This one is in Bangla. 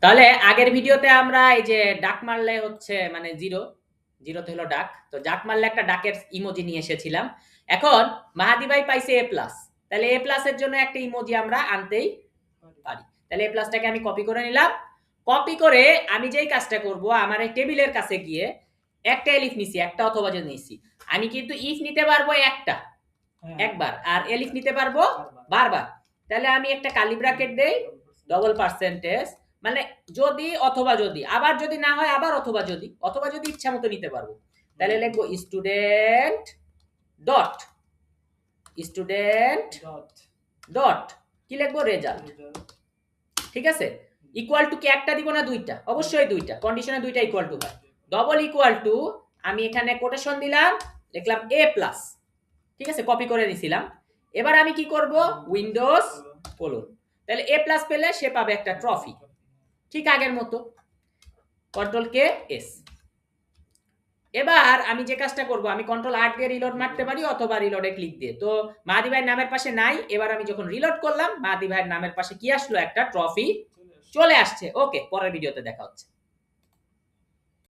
তাহলে আগের ভিডিওতে আমরা এই যে ডাক মারলে হচ্ছে মানে জিরোতে হলো ডাক, তো ডাক মারলে একটা ডাকের ইমোজি নিয়ে এসেছিলাম। এখন মাহাদি ভাই পাইছে এ প্লাস, তাহলে এ প্লাস এর জন্য একটা ইমোজি আমরা আনতেই পারি। তাহলে এ প্লাসটাকে আমি কপি করে নিলাম। কপি করে আমি যেই কাজটা করব, আমার এই টেবিলের কাছে গিয়ে একটা এলিফ নিছি, একটা অথবা যদি নিছি, আমি কিন্তু ইফ নিতে পারবো একটা একবার, আর এলিফ নিতে পারবো বারবার। তাহলে আমি একটা কার্লি ব্র্যাকেট দেই, ডবল পার্সেন্টেজ, মানে যদি অথবা যদি, আবার যদি না হয় আবার অথবা যদি, অথবা যদি ইচ্ছা মতো নিতে পারবো। তাহলে লিখবো স্টুডেন্ট ডট স্টুডেন্ট ডট কি লিখবো রেজাল্ট। ঠিক আছে, ইকুয়াল টু কি একটা দিব না দুইটা? অবশ্যই দুইটা, কন্ডিশনে দুইটা ইকুয়াল টু হয়। ডবল ইকুয়াল টু আমি এখানে কোটেশন দিলাম, লিখলাম এ প্লাস। ঠিক আছে, কপি করে নিছিলাম। এবার আমি কি করব, উইন্ডোজ কোলন, তাহলে এ প্লাস পেলে সে পাবে একটা ট্রফি, ঠিক আগের মতো, কন্ট্রোল কে এস। এবার আমি যে কাজটা করব, আমি কন্ট্রোল আট দিয়ে রিলোড মারতে পারি অথবা রিলোডে ক্লিক দিয়ে। তো মাহাদি ভাইয়ের নামের পাশে নাই, এবার আমি যখন রিলোড করলাম মাহাদি ভাইয়ের নামের পাশে কি আসলো, একটা ট্রফি চলে আসছে। ওকে, পরের ভিডিওতে দেখা হচ্ছে।